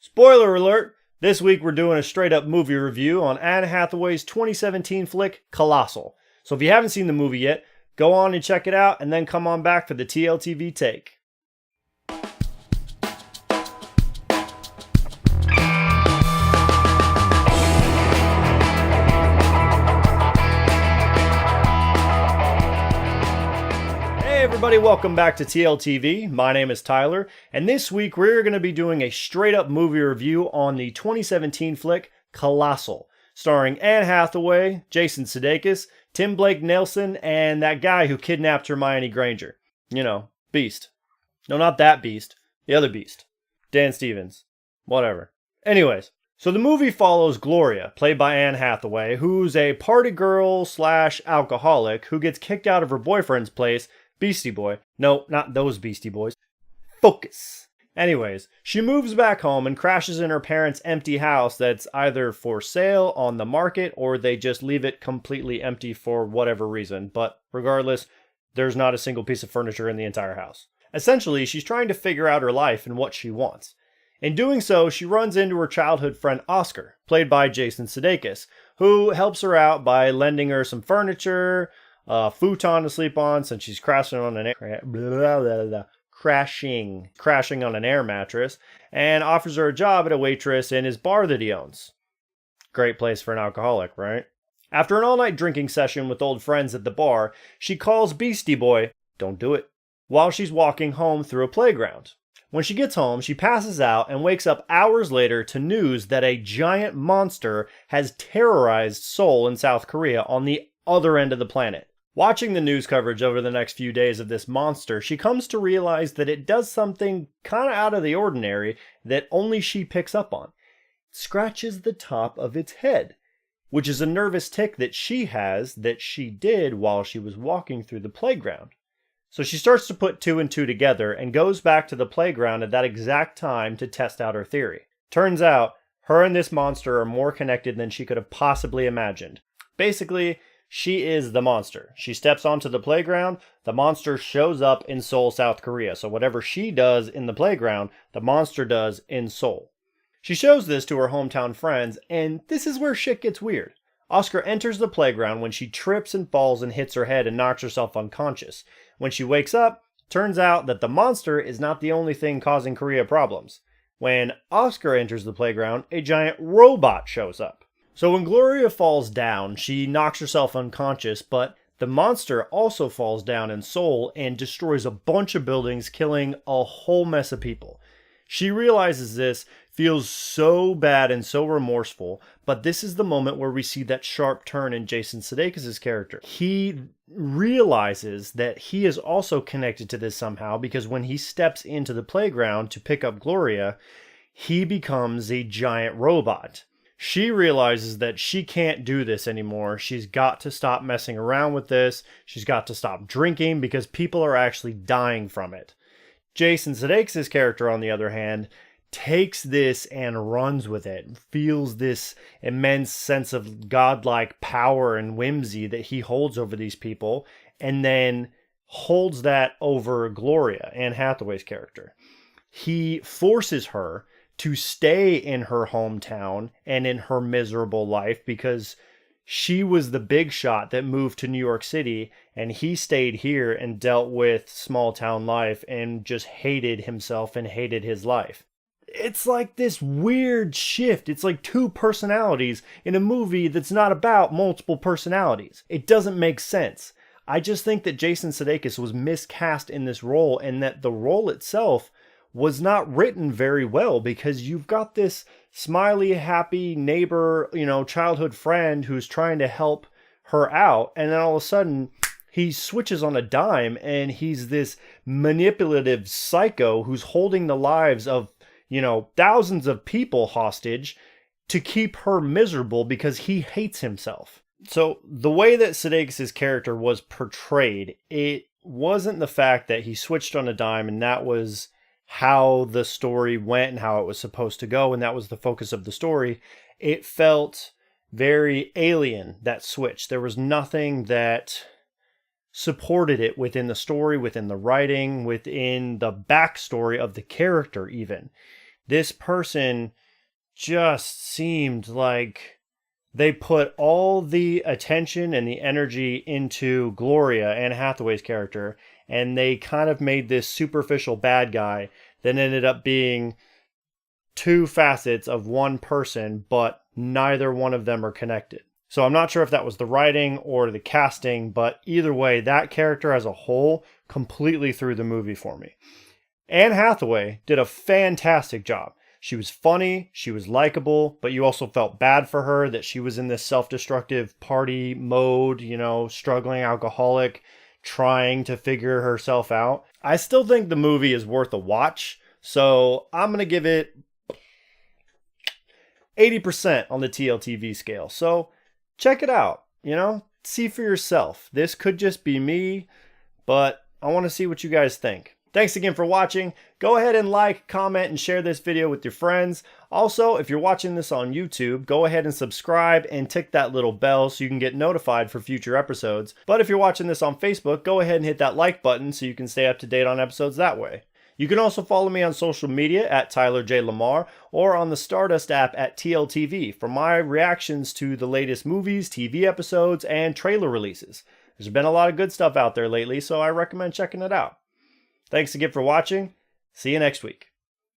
Spoiler alert! This week we're doing a straight up movie review on Anne Hathaway's 2017 flick, Colossal. So if you haven't seen the movie yet, go on and check it out and then come on back for the TLTV take. Hey everybody, welcome back to TLTV. My name is Tyler, and this week we're going to be doing a straight up movie review on the 2017 flick Colossal, starring Anne Hathaway, Jason Sudeikis, Tim Blake Nelson, and that guy who kidnapped Hermione Granger. You know, Beast. No, not that Beast. The other Beast. Dan Stevens. Whatever. Anyways, so the movie follows Gloria, played by Anne Hathaway, who's a party girl slash alcoholic who gets kicked out of her boyfriend's place, Beastie Boy. No, not those Beastie Boys. Focus. Anyways, she moves back home and crashes in her parents' empty house that's either for sale, on the market, or they just leave it completely empty for whatever reason. But regardless, there's not a single piece of furniture in the entire house. Essentially, she's trying to figure out her life and what she wants. In doing so, she runs into her childhood friend Oscar, played by Jason Sudeikis, who helps her out by lending her some furniture, a futon to sleep on since she's crashing on an air mattress, and offers her a job at a waitress in his bar that he owns. Great place for an alcoholic, right? After an all-night drinking session with old friends at the bar, she calls Beastie Boy, don't do it, while she's walking home through a playground. When she gets home, she passes out and wakes up hours later to news that a giant monster has terrorized Seoul in South Korea on the other end of the planet. Watching the news coverage over the next few days of this monster, she comes to realize that it does something kind of out of the ordinary that only she picks up on. It scratches the top of its head, which is a nervous tic that she has that she did while she was walking through the playground. So she starts to put two and two together and goes back to the playground at that exact time to test out her theory. Turns out, her and this monster are more connected than she could have possibly imagined. Basically, she is the monster. She steps onto the playground, the monster shows up in Seoul, South Korea. So whatever she does in the playground, the monster does in Seoul. She shows this to her hometown friends, and this is where shit gets weird. Oscar enters the playground when she trips and falls and hits her head and knocks herself unconscious. When she wakes up, turns out that the monster is not the only thing causing Korea problems. When Oscar enters the playground, a giant robot shows up. So when Gloria falls down, she knocks herself unconscious, but the monster also falls down in Seoul and destroys a bunch of buildings, killing a whole mess of people. She realizes this, feels so bad and so remorseful, but this is the moment where we see that sharp turn in Jason Sudeikis' character. He realizes that he is also connected to this somehow, because when he steps into the playground to pick up Gloria, he becomes a giant robot. She realizes that she can't do this anymore. She's got to stop messing around with this. She's got to stop drinking because people are actually dying from it. Jason Sudeikis' character, on the other hand, takes this and runs with it, feels this immense sense of godlike power and whimsy that he holds over these people, and then holds that over Gloria, Anne Hathaway's character. He forces her to stay in her hometown and in her miserable life because she was the big shot that moved to New York City, and he stayed here and dealt with small town life and just hated himself and hated his life. It's like this weird shift. It's like two personalities in a movie that's not about multiple personalities. It doesn't make sense. I just think that Jason Sudeikis was miscast in this role, and that the role itself was not written very well, because you've got this smiley, happy neighbor, childhood friend who's trying to help her out, and then all of a sudden he switches on a dime and he's this manipulative psycho who's holding the lives of, thousands of people hostage to keep her miserable because he hates himself. So the way that Sudeikis' character was portrayed, it wasn't the fact that he switched on a dime and that was how the story went and how it was supposed to go, and that was the focus of the story. It felt very alien, that switch. There was nothing that supported it within the story, within the writing, within the backstory of the character even. This person just seemed like they put all the attention and the energy into Gloria, Anne Hathaway's character, and they kind of made this superficial bad guy that ended up being two facets of one person, but neither one of them are connected. So I'm not sure if that was the writing or the casting, but either way, that character as a whole completely threw the movie for me. Anne Hathaway did a fantastic job. She was funny, she was likable, but you also felt bad for her that she was in this self-destructive party mode, struggling alcoholic, trying to figure herself out. I still think the movie is worth a watch, so I'm going to give it 80% on the TLTV scale. So check it out, see for yourself. This could just be me, but I want to see what you guys think. Thanks again for watching. Go ahead and like, comment, and share this video with your friends. Also, if you're watching this on YouTube, go ahead and subscribe and tick that little bell so you can get notified for future episodes. But if you're watching this on Facebook, go ahead and hit that like button so you can stay up to date on episodes that way. You can also follow me on social media at Tyler J. Lamar or on the Stardust app at TLTV for my reactions to the latest movies, TV episodes, and trailer releases. There's been a lot of good stuff out there lately, so I recommend checking it out. Thanks again for watching. See you next week.